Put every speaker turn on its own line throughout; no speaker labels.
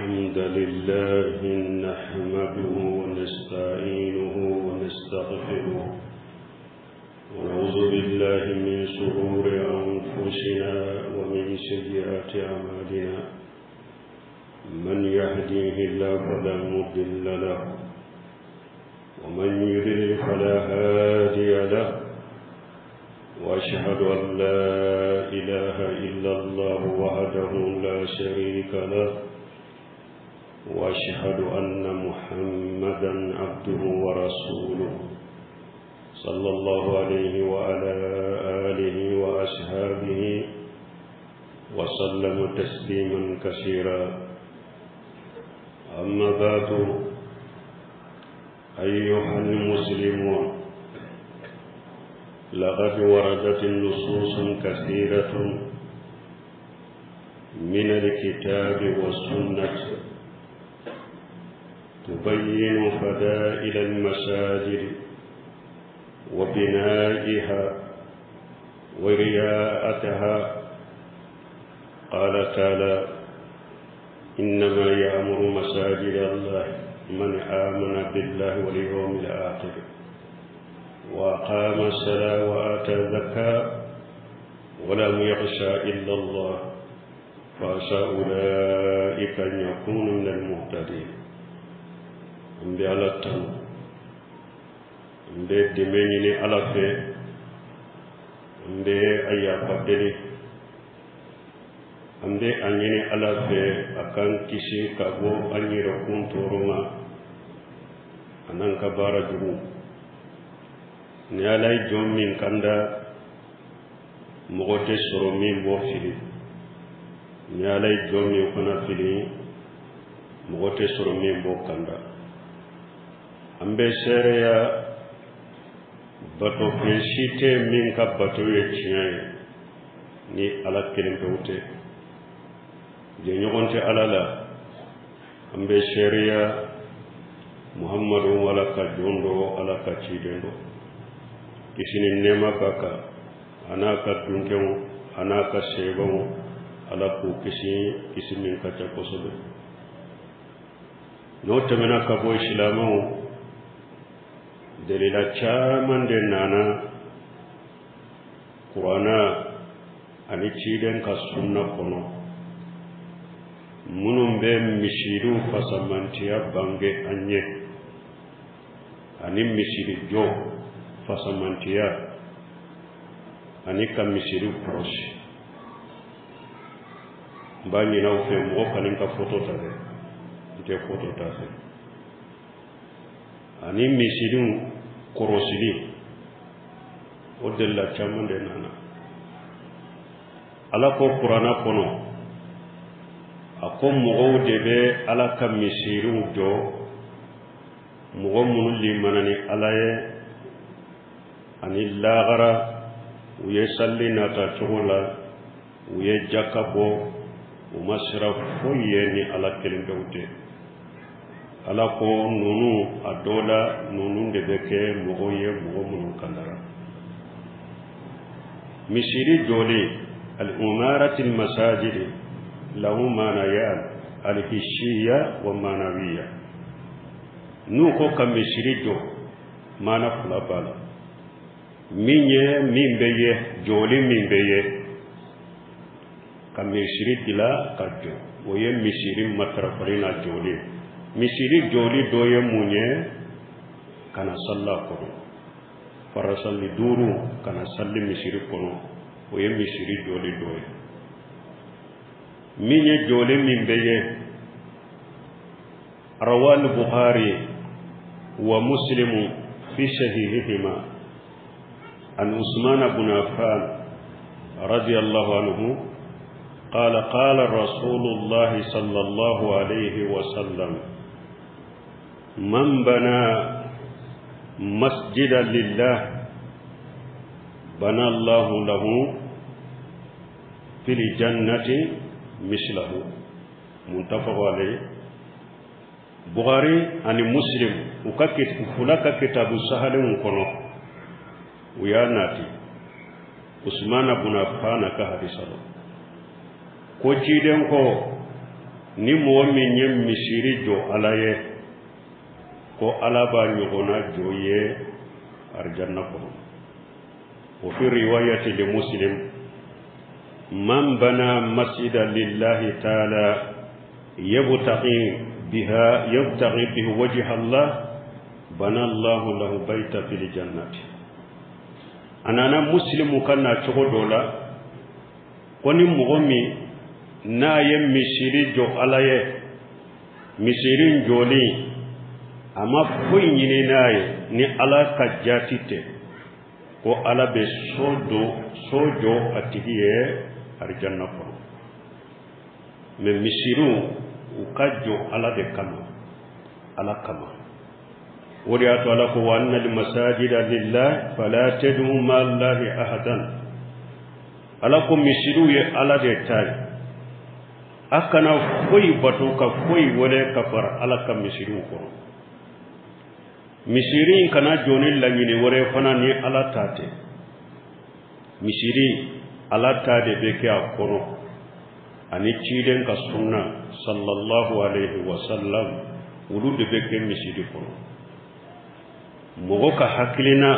الحمد لله نحمده ونستعينه ونستغفره ونعوذ بالله من شرور أنفسنا ومن سيئات أعمالنا من يهديه الله فلا مضل له ومن يضلل فلا هادي له وأشهد أن لا إله إلا الله وحده لا شريك له وأشهد أن محمدا عبده ورسوله صلى الله عليه وعلى آله وأصحابه وسلم تسليما كثيرا أما بعد أيها المسلمون لقد وردت نصوص كثيرة من الكتاب والسنة تبين فضائل المساجد وبنائها ورياءتها. قال تعالى: إنما يأمر مساجد الله من آمن بالله واليوم الآخر وأقام الصلاة وآتى الزكاة ولم يخشى إلا الله فعسى أولئك أن يكونوا من المهتدين. mbe ala tan mbe demeñini ala fe mbe aya baddeli mbe añini ala fe akan kisi ka bo añira kuntoroma anan ka bara jugu ni alay jom min kanda mogote soro min bo fili ni alay jom min fana fili mogote soro min bo kanda ambe sereya bato pensite min ka bato ye tiɲɛ ni ala kelen pewte je ɲɔgɔnte ala la ambe sereya muhammadu wala ka jondo ala ka ciden do kisini nema kaka ana ka dunkenwo ana ka sebanwo ala ko kisi min ka ca kosɛbɛ n'o tɛmɛna ka bɔ isilamanw dalila caman de nana Qur'ana ani ciden ka sunna kono minnu bɛ misiru fasamantiya bange an ye ani misiri jɔ fasamantiya ani ka misiri kɔlɔsi n b'a ɲini aw fɛ mɔgɔ kana ka foto ta dɛ n tɛ foto ta fɛ ani misiri kɔrɔsili o delila caman de nana ala ko Qur'ana kɔnɔ a ko mɔgɔw de bɛ ala ka misiriw jɔ mɔgɔ minnu limana ni ala ye ani lagara u ye salli nata cogo la u ye jaka bɔ u ma sira foyi ye ni ala kelen dɔw tɛ ala ko nunu a dɔw la nunu de bɛ kɛ mɔgɔw ye mɔgɔ minnu kandara misiri jɔlen al-umarati al-masajid lahu manayan al-hissiyya wa manawiyya n'u ko ka misiri jɔ mana fila b'a la min bɛ ye jɔlen min bɛ ye ka misiri dila ka jɔ o ye misiri matarafali na jɔlen misiri jɔli dɔ ye mun ye kana salla kɔnɔ farasalli duuru kana salli misiri kɔnɔ o ye misiri jɔli dɔ ye min ye jɔli min bɛ ye rawal Bukhari wa Muslim fi sahihihima an Usman ibn Affan radiyallahu anhu قال قال رسول الله صلى الله عليه وسلم من بنى مسجدا لله بنى الله له في الجنة مثله متفق عليه Bukhari ani Muslim fulaka kitabu sahalin kono uyanati Usman ibn Affan ka hadisalo ko ciden ko ni mɔgɔ min ye misiri jɔ ala ye ko ala b'a ɲɔgɔnna jɔ ye arjanna kɔnɔ. wa fi riwayati li Muslim man bana masjida lillahi ta'ala yabtaghi bihi wajha Allah bana Allahu lahu bayta fil jannati. anana Muslimu kana cogo dɔ la ko ni mɔgɔ min n'a ye misiri jɔ ala ye misiri jɔlen a ma foyi ɲini n'a ye ni ala ka jati tɛ ko ala bɛ so jɔ a tigi ye arjanna kɔnɔ. mais misiriw u ka jɔ ala de kama, ala kama. o de y'a to ala ko wa anna al masajida lillah fala tad'u ma allahi ahadan. ala ko misiriw ye ala de ta ye, a kana foyi bato ka foyi wele ka fara ala ka misiriw kɔnɔ. misiri kana joni laɲini wɛrɛ fana ni ala ta tɛ. misiri ala ta de bɛ kɛ a kɔnɔ ani ciden ka sunna sallallahu alaihi wasallam, olu de bɛ kɛ misiri kɔnɔ. mɔgɔ ka hakilina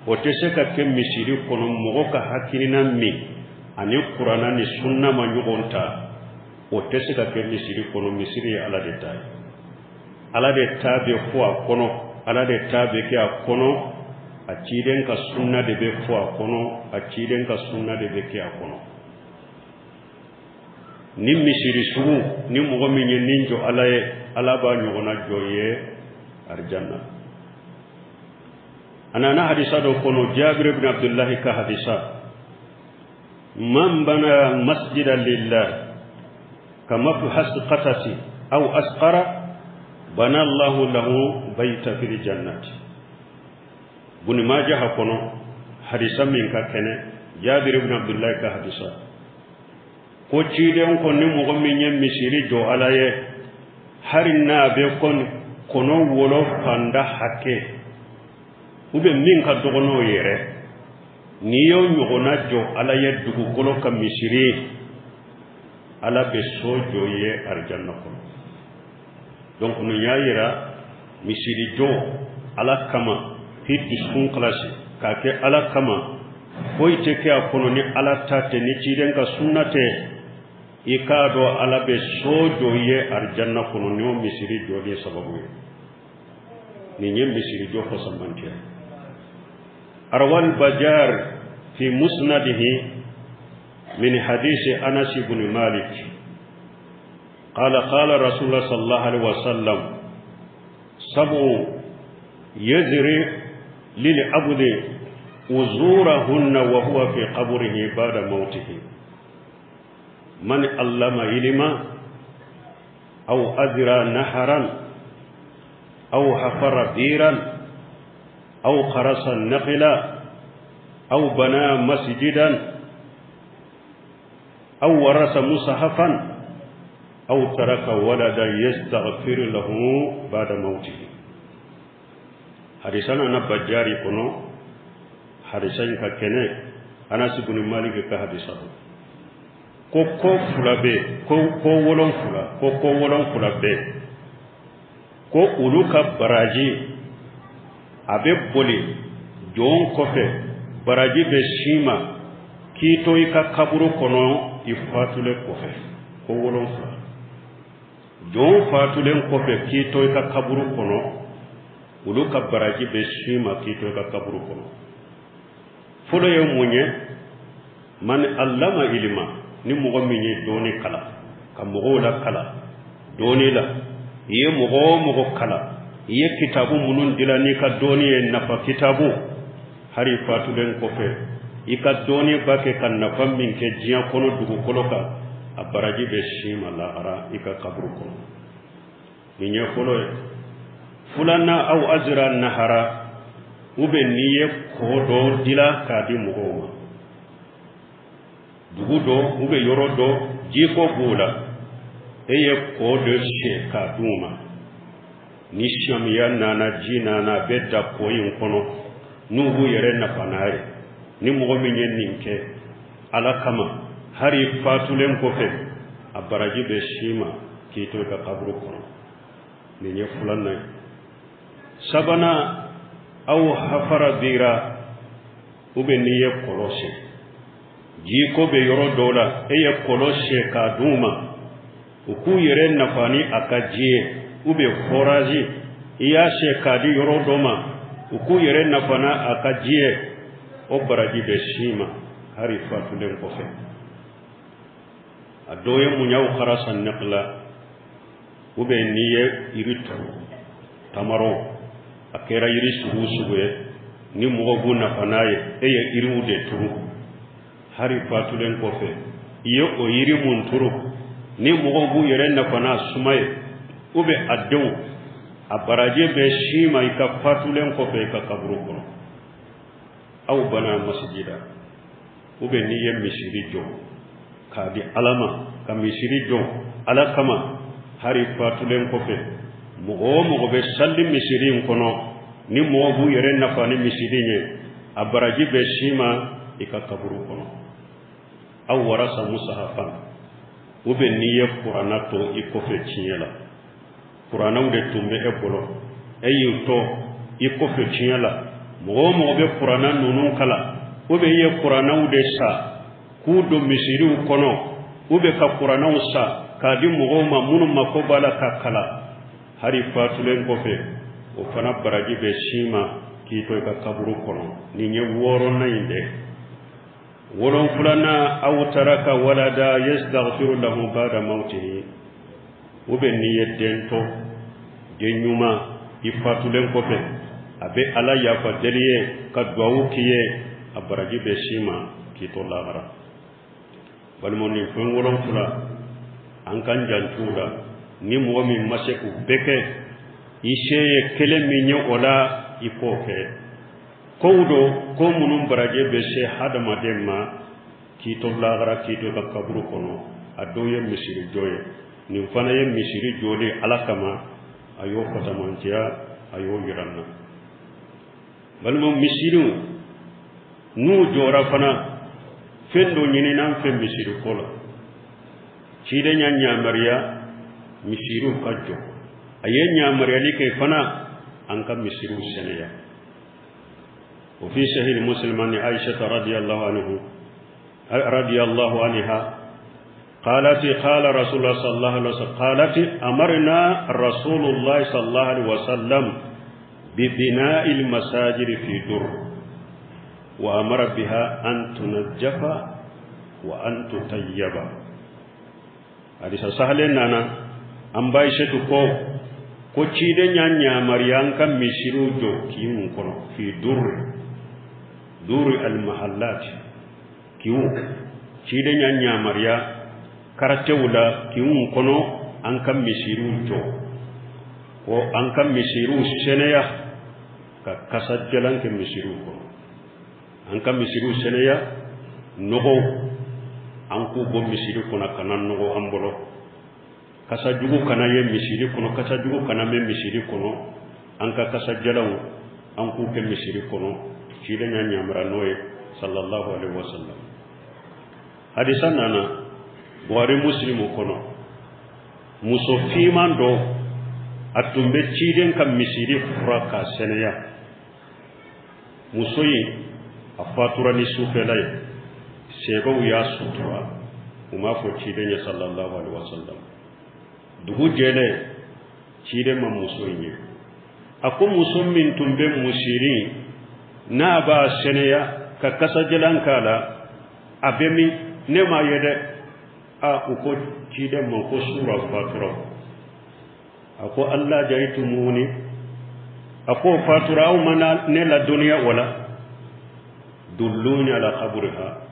o tɛ se ka kɛ misiri kɔnɔ, mɔgɔ ka hakilina min ani kurana ni sunna ma ɲɔgɔn ta, o tɛ se ka kɛ misiri kɔnɔ. misiri ye ala de ta ye, ala de ta bɛ fɔ a kɔnɔ, ala de ta bɛ kɛ a kɔnɔ, a ciden ka sunna de bɛ fɔ a kɔnɔ, a ciden ka sunna de bɛ kɛ a kɔnɔ. ni misiri sugu ni mɔgɔ min ye nin jɔ ala ye, ala b'a ɲɔgɔnna jɔ ye arjanna. anana hadisa dɔ kɔnɔ, Jabir ibn Abdullahi ka hadisa, man bana masjida lillah kama hasqatati aw asqara bana Allahu lahu bayta fil jannati. Ibn Majah kono hadisa min ka kene, Jabir ibn Abdullah ka hadisa ko ciden ko ni mɔgɔ min ye misiri jɔ ala ye hari n'a bɛ kɔnɔ wolo fanda hakɛ min ka dɔgɔ n'o yɛrɛ, n'i y'o ɲɔgɔnna jɔ ala ye dugukolo ka misiri, ala bɛ so jɔ ye arjanna kɔnɔ. donc nin y'a yira misiri jɔ ala kama, k'i dusukun kalasi k'a kɛ ala kama, foyi tɛ kɛ a kɔnɔ ni ala ta tɛ, ni ciden ka sunna tɛ. i k'a dɔn ala bɛ so jɔ ye arjanna kɔnɔ ni o misiri jɔlen sababu ye. nin ye misiri jɔ fɔsaman kɛ. arwal bajar fi musnadihi min hadisi Anas ibn Malik قال قال رسول الله صلى الله عليه وسلم سبع يزري للعبد أجورهن وهو في قبره بعد موته من علم علما أو أزرى نهرا أو حفر بيرا أو خرس النخلا أو بنى مسجدا أو ورث مصحفا أو ترك ولدا يستغفر له بعد موته. حديثنا نبجاري كنو حديثين ككنه أنس بن مالك كحديثه ko fula be ko wolon fula be ko ulu ka baraji abe boli jon kofe baraji be shima kito ika kaburu kono ifatule kofe ko wolon fula jon fatulen kofe kito ika kaburu kono ulu ka baraji be shima kito ika kaburu kono. folo ye munye man allama ilma, ni mɔgɔ min ye dɔɔni kala ka mɔgɔw la kala dɔɔni la, i ye mɔgɔ o mɔgɔ kala, i ye kitabu minnu dila n'i ka dɔɔni ye nafa kitabu, hari fatulen kɔfɛ i ka dɔɔni ba kɛ ka nafa min kɛ diɲɛ kɔnɔ dugukolo kan, a baraji bɛ si ma lahara i ka kaburu kɔnɔ. nin ye fɔlɔ ye. filanan aw azra nahara, n'i ye kɔ dɔ dila k'a di mɔgɔw ma, dugu dɔ yɔrɔ dɔ jiko b'o la, e ye kɔ dɔ siyɛ k'a d'u ma, ni samiya nana ji nana a bɛ da kɔ in kɔnɔ n'u b'u yɛrɛ nafa n'a ye. ni mɔgɔ min ye nin kɛ ala kama, hari fatulen kɔfɛ a baraji bɛ si ma kito ka kabru kono ni nye fulanna sabana aw hafara bira ube ni ye kolose jiko be yoro dola ye kolose ka duma uku yere nafani akajiye ube foraji iya she kadi yoro doma uku yere nafana akajiye o baraji be shima hari fatulen kofe adoye munyaw kharasan naqla ube niye iritu tamaro akera yiri sugu suguye ni mogo bu nafanaye eye iri ude turu hari fatulen kofe iyo o yiri mun turu ni mogo bu yere nafana sumaye ube addew abaraje be shima ika fatulen kofe ka kabru kono aw bana masjida ube niye misiri jo kadi alama ka misiri jo ala kama hari fatulen kofe mogo be salli misirin kono ni mogo bu yere nafani misiri nye abaraji be shima ika kaburu kono aw warasa musahafan ube niye qur'ana to ikofe chinyela qur'ana ude tumbe ebolo eyi to ikofe chinyela mogo be qur'ana nunun kala ube ye qur'ana ude sa kudo misiri kono ube ka qur'ana usa kadi mogo ma munum makobala ka kala hari fatulen kofe o fana baraji be shima kito ka kaburu kono ni nye woro na inde woron fulana aw taraka walada yastaghfiru lahu ba'da mautihi ube ni yedento denyuma ifatulen kofe abe ala yafa deliye ka duawu kiye abaraji be shima kito lagara walmoni fon woron fula an kan jantuda ni mo mi maseku beke ishe kele minye ola ipoke kowdo ko munum baraje be she hadama demma kito lagara kito ka kabru kono adoye misiri joye ni fana ye misiri jode alakama ayo kotamantia ayo yiranna balmo misiru nu jora fana fendo nyini nan fe misiru kola chide nya maria misiru kajo ayenya maria like fana anka misiru seneya wa fi sahih muslim an aisha radiyallahu anha قالت قال رسول الله صلى الله عليه وسلم قالت أمرنا رسول الله صلى الله عليه وسلم ببناء المساجد في در وأمر بها أن تنجف وأن تطيب hadisa sahlen nana an bai shetu ko cide nyanya mariyan kan mishiru jo kiun kono fi dur al mahallat kiun cide nyanya mariya karate wula kiun kono an kan mishiru jo ko an kan mishiru seneya ka kasajjalan ke mishiru kono an kan mishiru seneya nogo an ku go misiri kono kanan no ambolo kasa jugu kana ye misiri kono kasa jugu kana me misiri kono an ka kasa jalaw an ku ke misiri kono ci da nyanya mara noye sallallahu alaihi wasallam hadisan nana buhari muslimu kono muso fiman do atumbe ci den kam misiri furaka seneya muso yi afatura ni sufelay sego ya sutura kuma ko cide sallallahu alaihi wasallam dugu jele cide ma musoyi ako musummin tumbe musiri na ba seneya ka kasa jelan kala abemi ne ma yede a uko cide ma ko sura fatura ako Allah jaitumuni ako fatura au mana ne la dunya wala dulluni ala qabriha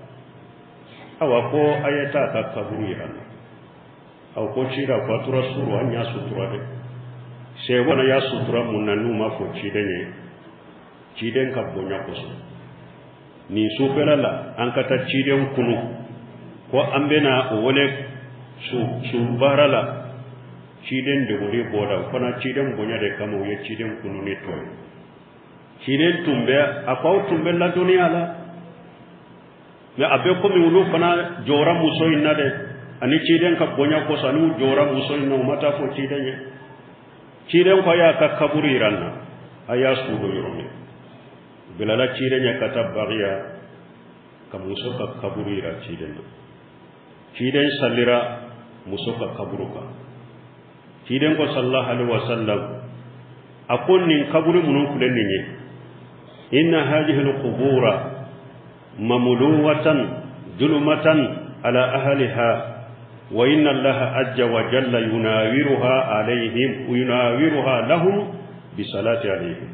awa ko ayata ka kaburu yana aw ko cira fatura suru anya sutura de se wona ya sutura munanu ma fo cidene ciden ka bonya ko ni su pelala an kata ciden kunu ko ambena wole su barala ciden de wori boda kona ciden bonya de kamo ye ciden kunu ni toy ciden tumbe apaw tumbe la dunia la me abe ko mi wulu fana jora muso inna de ani ciden ka bonya ko sanu jora muso no mata fo ciden ko ya ka kaburi ranna aya sudo yoromi bilala ciden ya kata bagiya ka muso ka kaburi ra ciden sallira muso ka kaburuka ciden ko sallallahu alaihi wasallam akon nin kaburi munun kulen ni inna hadhihi alqubura mamluwatan zulmatan ala ahliha wa inna allaha azza wa jalla yunawiruha alaihim yunawiruha lahum bi salati alaihim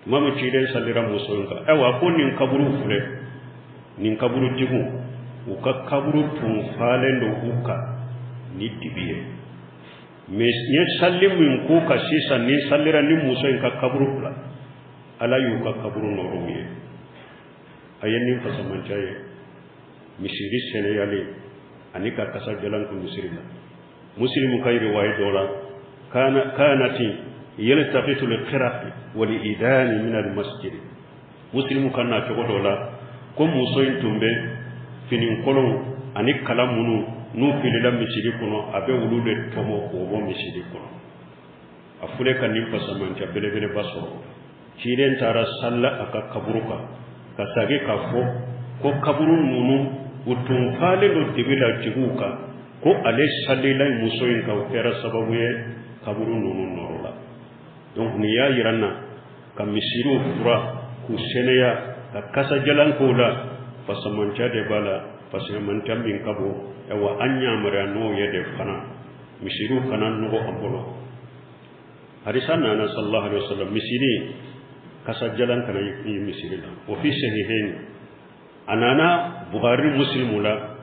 mamu ciden sallira muso ka awa kon nin kaburu fure nin kaburu tigu uka kaburu tun falendo uka ni dibiye mes ne sallim min ko ka sisa ni sallira ni muso ka kaburu fula ala yu ka kaburu no rumiye ayen fasaman jaye misiri seneyali anika kasar jalan ku muslimu kai riwaya dola kanati yaltaqitu liqiraq wa liidani min almasjid muslimu kana to dola ko muso intumbe finin kolon ani kalamunu nu filila misiri kono abe wulude tomo ko bo misiri kono afule kan ni fasaman ja bele baso ciiden tara salla aka kaburuka kasage ka fo ko kaburun nunu utun fale do dibila tiguka ko ale sallila muso in ka kera sababu ye kaburun nunu norola donc ni ya yiranna ka misiru fura ku seneya ka kasa jalan ko la fasamanca de bala fasamanca bin kabo yawa anya mara no ye de fana misiru kanan no ambolo harisana na sallallahu alaihi wasallam misiri kasa jalan kana yi misiri la wa fi sahihain anana bukhari muslim la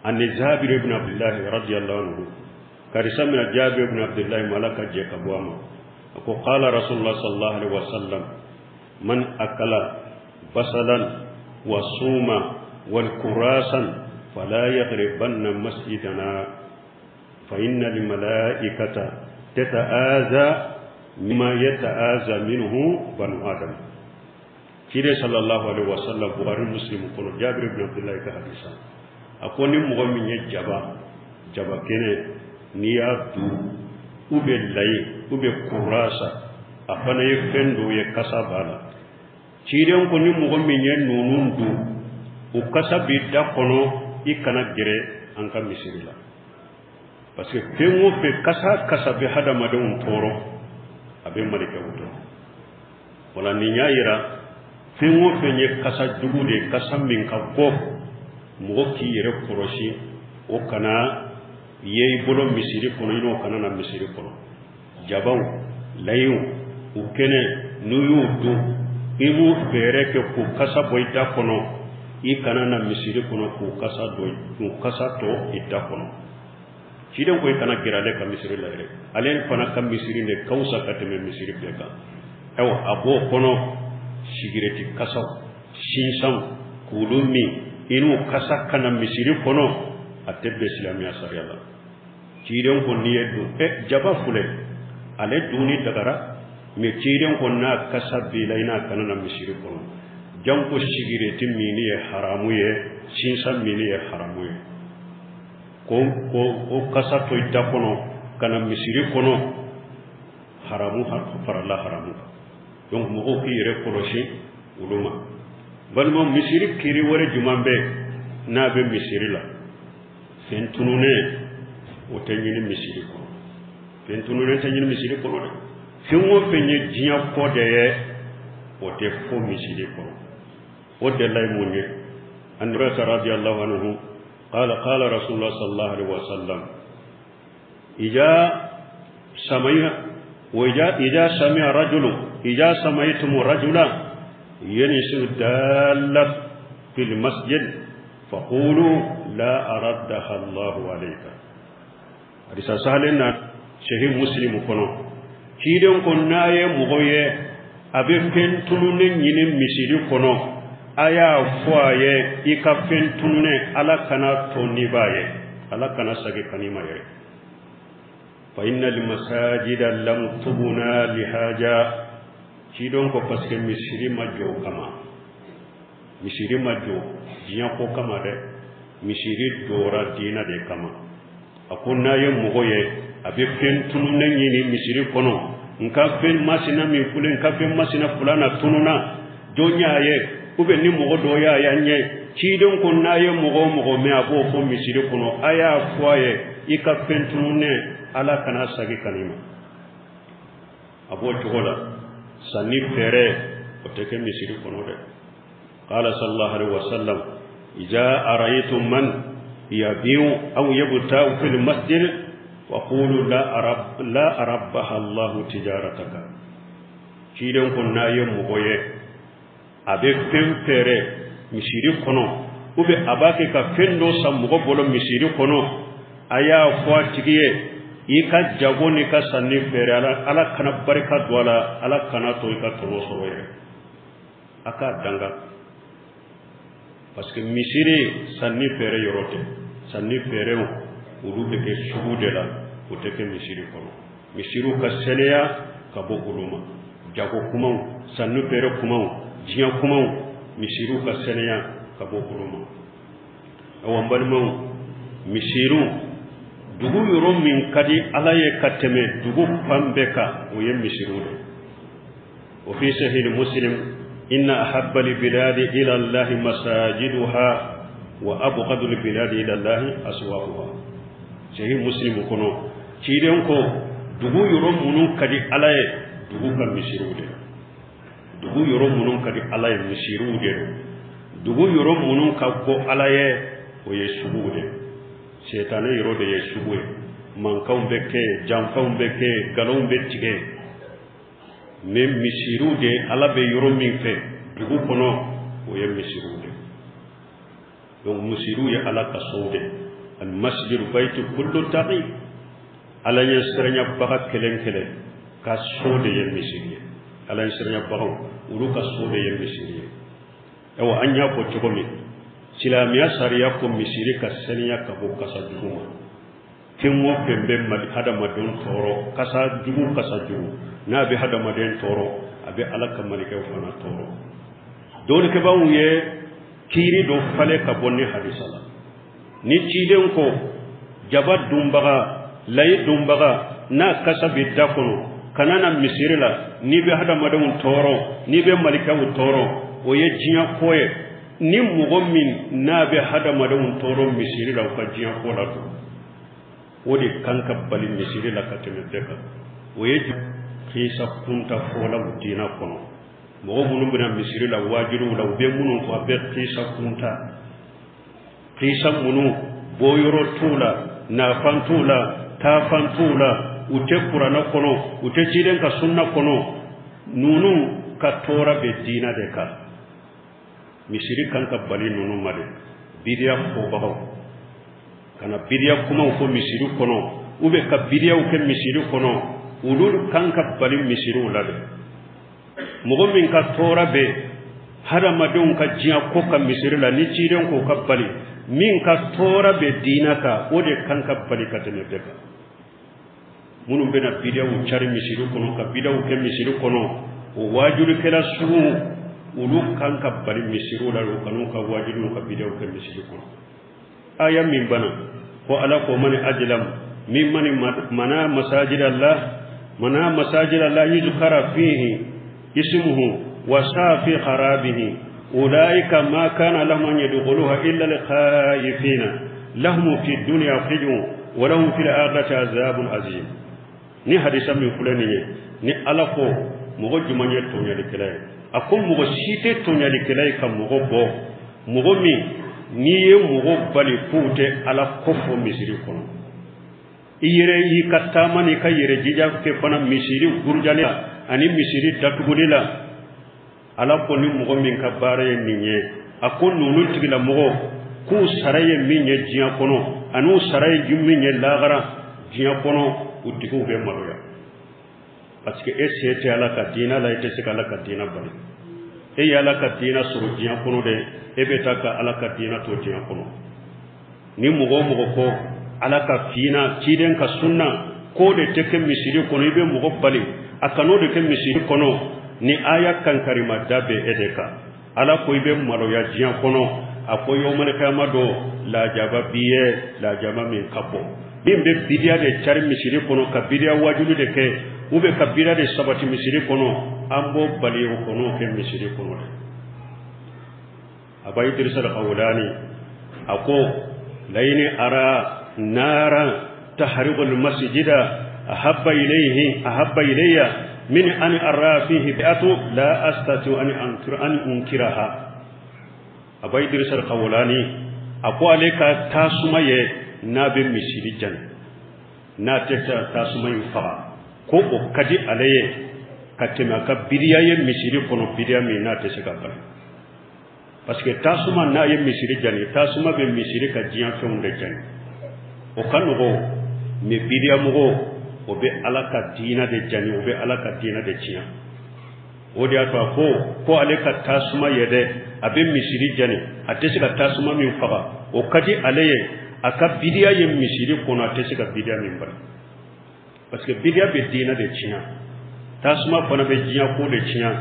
an jabir ibn abdullah radiyallahu anhu karisamna jabir ibn abdullah malaka je kabwama ko qala rasulullah sallallahu alaihi wasallam man akala basalan wa suma wal kurasan fala yaghribanna masjidana fa inna lil malaikata tata'aza mimma yata'aza minhu banu adam kire sallallahu alaihi wasallam bukhari muslim ko jabir ibn abdullah ka hadisa akoni mo min ye jaba kene ni abdu ube lay ube kurasa afana ye fendo ye kasabala kire ko ni mo min ye nunundu o kasabi da kono ikana gere an ka misirila parce que fengo fe kasabe hada madon toro abe malika wuto wala ni nyaayira fengo fenye kasa dugude kasa min ka go mo ki yere koroshi o kana yey bolo misiri kono ino kana na misiri kono jabaw layu ukene nuyu du imu bere ke ku kasa boyta kono i kana na misiri kono ku kasa do ku kasa to ita kono ciden ko kana girale ka misiri la rek alen fana ka misiri ne kausa ka teme misiri beka ewa abo kono sigireti kasa shinsan kulumi inu kasa kana misiri kono atebe islamiya sariyala ciden ko niye do jaba fule ale duni dagara me ciden ko na kasa bilaina kana na misiri kono janko sigireti mini ye haramu ye shinsan mini ye haramu ye ko kasa to ita kono kana misiri kono haramu farala haramu donc mo ko yere koroshi uluma balmo misiri kiri wore jumambe na be misiri la fentunune o tanyini misiri ko fentunune tanyini misiri ko de fingo penye jinya ko de o te fo misiri ko o de lay munye an rasul radiyallahu anhu قال رسول الله صلى الله عليه وسلم إذا سمعتم رجلا ينشد دالة في المسجد فقولوا لا أردها الله عليك hadisa sahalen na shehi muslim kono kiden ko naye mugoye abe fentulune nyine misiri kono aya foaye ikafen tunne ala kana to nibaye ala kana sage kanima yere fa innal masajida lam tubuna lihaja kidon ko paske misiri majo kama jiya ko kama de misiri dora dina de kama akonna ye mogo ye abe fen tunune nyini misiri kono nka fen masina mi kulen ka fen masina fulana tununa donya ye ube ni mogo do ya nye kidon konna ye mogo me abo ko misiri kono aya foye ika fen tunune ala kana sagi kanima abo togola sanni fere oteke misiri kono de qala sallallahu alaihi wasallam idza araytum man yabiu aw yabta'u fil masjid wa qulu la arabbaha Allah tijarataka kidon konna ye mogoye abe fere misiri kono ube abake ka fendo sam mogo bolo misiri kono aya fo tigiye ika jagoni ka sanni fere ala kana barika dwala ala kana to ika tolo soroye aka danga parce que misiri sanni fere yorote sanni fere ulu de shuhude la uteke misiri kono misiru ka seneya ka bokuluma jago kuma sanni fere kuma jiya kuma misiru ka seneya ka bokuluma awambalmo misiru dugu yoro min kadi ala ye kateme dugu pambeka o ye misiru de o fi sahih muslim inna ahabba al biladi ila allah masajiduha wa abghadu al biladi ila allah aswaquha sahih muslim kono ciden ko dugu yoro munun kadi ala ye dugu ka misiru de dugu yoro munun kadi ala ye misiru de dugu yoro munun ka ko ala ye o ye subu de setane yoro de ye subu mankaw beke jamfaw beke galon betige même misiru de ala be yoro min fe dugu kono o ye misiru de donc misiru ya ala ka sowde al masjid baytu kullu taqi ala yasranya baka kelen ka sowde ye misiri ala yasranya baka ulu ka sowde ye misiri ewa anya ko tigomi silamiya sariya ko misiri ka seniya ka bo kasa duguma kinwo pembe mal hada madon toro kasa dugu na be hada maden toro abe alaka malike fana toro dole ke bawuye kiri do fale ka bonni hadisala ni ciden ko jabad dumbaga lay dumbaga na kasa be dakono kanana misiri la ni be hada madon toro ni be malika toro o ye jinya koye ni mugomin na be hada madon toro misiri la ka jinya ko la to wodi kanka bali misiri la ka temedeka o ye kisa kunta fola dina kono mo munu bina misiri la wajiru la be munu ko be kisa kunta kisa munu boyoro tula na fantula ta fantula ute qur'ana kono ute ciden ka sunna kono nunu ka tora be dina de ka misiri kanka bali nunu made bidiya ko bawo kana bidiya kuma ko misiri kono ube ka bidiya ko misiri kono ulul kanka bali misiri ulade mogo min ka tora be hada madon ka jiya ko ka misiri la ni ciden ko ka bali min ka tora be dina ka ode kanka bali ka tene deka munu bena bidiya u chari misiri kono ka bidiya ko misiri kono o wajulu kala sumu ulu kanka bali misiri la ro kanu ka wajulu ka bidiya ko misiri kono aya min bana ko ala ko mani ajlam min mani mana masajid Allah yuzkara fihi ismuhu wa safi kharabihi ulaika ma kana lahum an yadkhuluha illa al-khaifina lahum fi dunya khizun wa lahum fil akhirati azabun azim ni hadisa min fulani ni ala ko mogo jumanye to nyali kelay akom mogo site to nyali kelay kam mogo bo mogo mi ni ye mogo bali fute ala kofo misiri kono iyere yi katama ni kayere jija ke fana misiri gurjale ani misiri datugulila ala ko ni mogo min ka bare ninye akon nunu tigila mogo ku saraye minye jiya kono anu saraye jumminye lagara jiya kono utiku be maloya parce que ete ala ka dina la ete se kala ka dina bali e ala ka dina suru jiya kono de ebeta ka ala ka dina to jiya kono ni mogo ko ala ka fina ciden ka sunna ko de teke misiri kono ibe mogo bali akano de ke misiri kono ni aya kan karima dabe edeka ala ko ibe malo ya jiya kono ako yawmal qiyamado la jaba biye la jama min kapo bimbe bidia de chari misiri kono ka bidia wajulu de ke ube ka bidia de sabati misiri kono ambo bali kono ke misiri kono abai tirsal qawlani ako layni ara nara tahriqu almasjida ahabba ilayya min an ara fihi bi'atu la astati an unkiraha abai tirsal qawlani ako aleka tasumaye nabe misiri jan na teta tasumaye fa ko o kadi alaye katema ka bidia ye misiri kono bidia mi na te seka bal parce que tasuma na ye misiri jani tasuma be misiri ka jiyan fɛnw de jani o kanugo me bidia mugo o be alaka dina de jani o be alaka dina de jiyan o de atwa ko ale ka tasuma yede abe misiri jani atese ka tasuma min faga o kadi alaye aka bidia ye misiri kono atese ka bidia min bal parce que bidia be dina de jiyan tasuma fana be jiyan ko de jiyan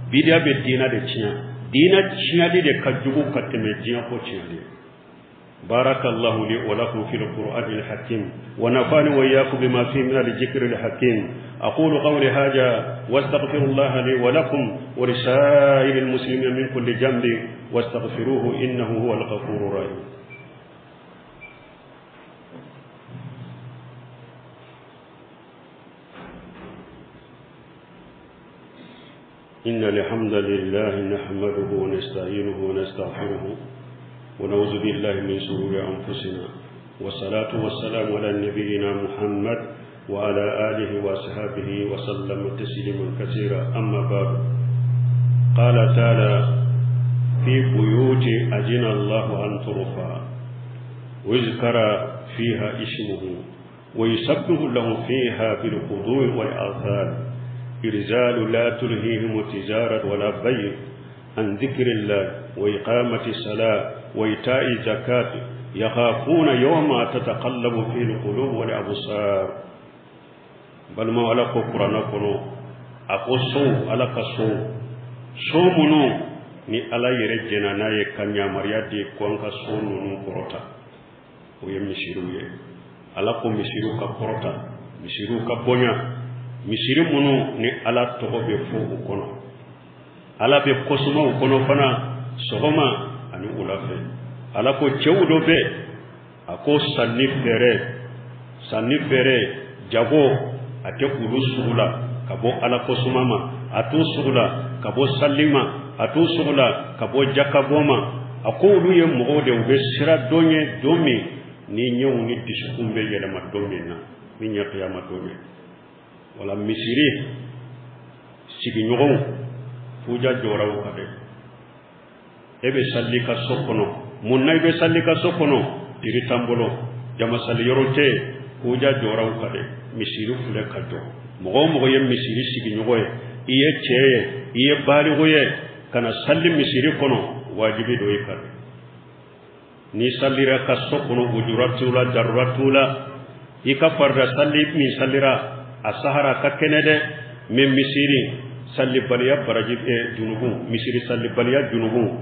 bidia be dina de jiyan dina chiyali de kajugu kateme jiya ko chiyali barakallahu li wa lakum fil qur'anil hakim wa nafani wa iyyakum bima fihi min al-dhikril hakim aqulu qawli hadha wastaghfirullaha li wa lakum wa lisa'iril muslimin min kulli dhanbin wastaghfiruhu innahu huwal ghafurur rahim إن الحمد لله نحمده ونستعينه ونستغفره ونعوذ بالله من شرور أنفسنا والصلاة والسلام على نبينا محمد وعلى آله وصحبه وسلم تسليما كثيرا أما بعد قال تعالى في بيوت أذن الله أن ترفع ويذكر فيها اسمه ويسبح له فيها بالغدو والآثار رجال لا تلهيهم تجارة ولا بيع عن ذكر الله وإقامة الصلاة وإيتاء الزكاة يخافون يوما تتقلب فيه القلوب والأبصار بل ما على قرآن كنو أقصو على قصو سو منو ni ala yere jena na ye kanya mariadi kwanka sonu nu korota oye mishiru ye ala ko mishiru ka korota mishiru ka bonya misiri munu ni ala togo be fo u kono ala be kosuma u kono fana sogoma ani ulafe ala ko cewdo be ako sanni fere jago ate kulu sugula kabo ala kosuma ma atu sugula kabo sallima atu sugula kabo jakaboma ako ulu ye mogode ube sira donye domi ni nyewu ni disukumbe yele ma domi na ni nyaka ya ma domi wala misiri sigi ñogon fuja joraw kade ebe salli ka sokono munna ebe salli ka sokono diri tambolo jama salli yorote fuja joraw kade misiri fule kaddo mogo ye misiri sigi ñogoye iye ceye iye baligoye kana salli misiri kono wajibi do ikade ni sallira ka sokono ujuratula darratula ika farda salli mi sallira asahara kakenede min misiri salli baliya baraji junubu misiri salli baliya junubu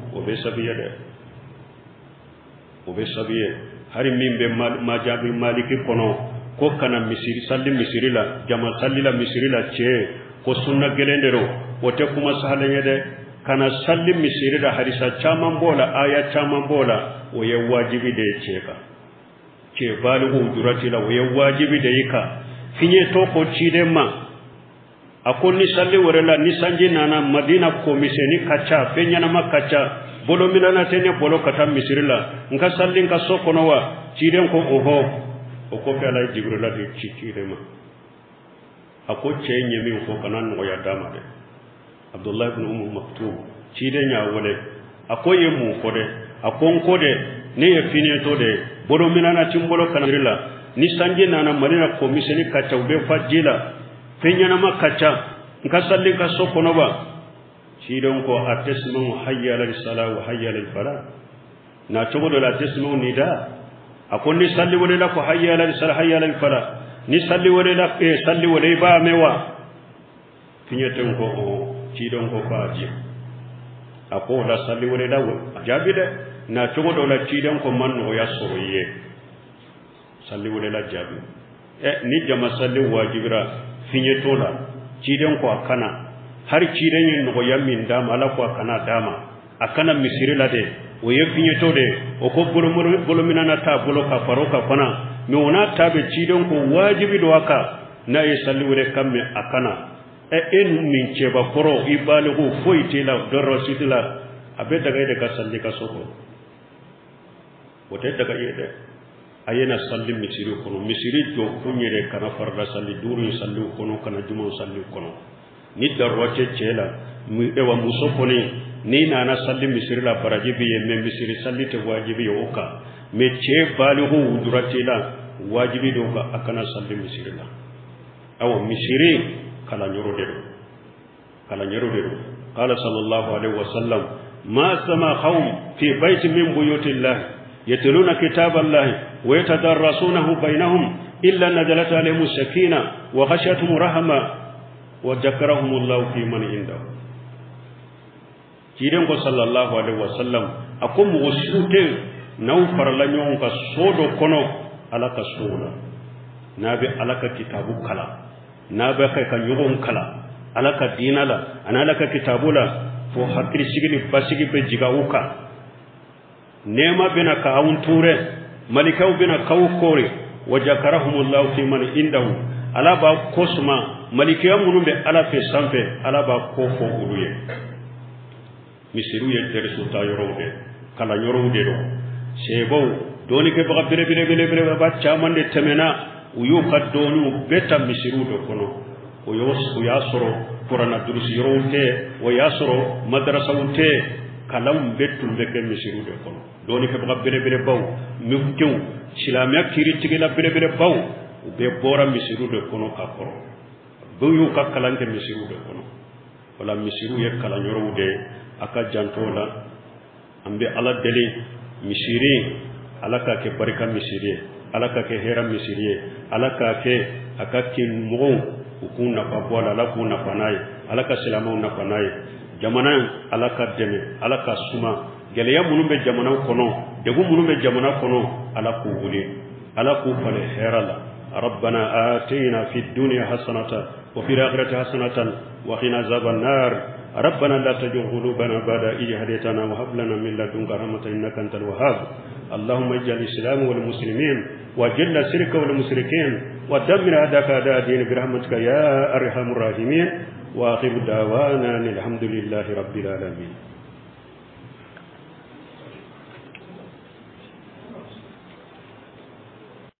obe sabiye hari min be majabi maliki kono ko kana misiri salli misiri la jama salli la misiri la che ko sunna gelendero wote kuma sahalanyede kana salli misiri da harisa chaman bola aya chaman bola o ye wajibi de cheka ke balu durati la o ye wajibi de yika finye to ko chidema akoni salli warela ni sanji nana madina ko miseni kacha fenya na makacha bolo milana tene bolo kata misirila nka salli nka sokono wa chiden ko oho o ko fela jibrila de chidema ako chenye mi ko kanan no ya dama de abdullah ibn maktum chidenya wole akoye mu ko de akon ko de ne ya finye to de bolo milana timbolo kana misirila ni sanji nana madina ko miseni kacha ube fajila fenya na makacha nka salli nka sokono ba chidon ko atesmu hayya ala salat wa hayya ala falah na chogo do la atesmu nida akoni salli wala la ko hayya ala salat hayya ala falah ni salli wala la salli wala ba mewa kinyeten ko o chidon ko faji ako la salli wala la jabide na cogo do la ciden ko man no ya soroye salli wala la jabi ni jama salli wajibira finye tola ciden ko akana har ciden yin no yamin dama ala ko akana dama akana misiri la de o ye finye to de o ko bolo minana ta bolo ka faro ka fana me wona tabe ciden ko wajibi do aka na ye salli wala kamme akana en min ceba koro ibaligu foitila dorro sitila abe daga de ka salli ka soko wote daga yede ayena salli misiri kono misiri do kunyere kana farda salli duru salli kono kana jumo salli kono ni darrote cela mi ewa musoko ni nana salli misiri la baraji biye me misiri salli te wajibi yoka me ce baligu wuduratila wajibi do ka akana salli misiri la aw misiri kala nyoro de qala sallallahu alaihi wasallam ma sama qawm fi baytin min buyutillah yatluna kitaballahi wa yatadarrasunahu bainahum illa nazalat alaihim sakina wa ghashiyatuhum rahma wa dhakarahumullahu fi man indahu kidan ko sallallahu alaihi wasallam akum wasute naw farlanyon ka sodo kono alaka sura nabi alaka kitabu kala na ba kai kan yugon kala alaka dinala analaka kitabula fo hakri sigili basigi be jigawuka nema bina ka awun ture malikau bina kawkore wajakarahumullahu fi man indahu ala ba kosma malikiyam munumbe ala fe sampe ala ba kofo uluye misiru ye tersu ta yorode kala yorode do sebo doni ke ba bire ba chamande temena uyu kadonu beta misiru do kono o yasoro qur'ana durusi yoronte o yasoro madrasa unte kalam betul beke misiru do kono doni ke bire baw mukkew islamia kiri tigila bire baw be bora misiru do kono akoro do yu kakkalante misiru do kono wala misiru ye kala yorode aka jantola ambe ala deli misiri alaka ke barika misiri alaka ke hera misiri alaka ke akake mugo ukuna pabola la kuna panaye alaka selama una panaye jamana alaka deme alaka suma gele ya munumbe jamana kono degu munumbe jamana kono alaku wuli alaku fale herala ربنا آتنا في الدنيا حسنة وفي الآخرة حسنة وقنا عذاب النار ربنا لا تجعل قلوبنا بعد إذ هديتنا وهب لنا من لدنك رحمة إنك أنت الوهاب اللهم اجعل الإسلام والمسلمين وجل الشرك والمشركين ودمر أعداءك أعداء الدين برحمتك يا أرحم الراحمين وآخر دعوانا الحمد لله رب العالمين.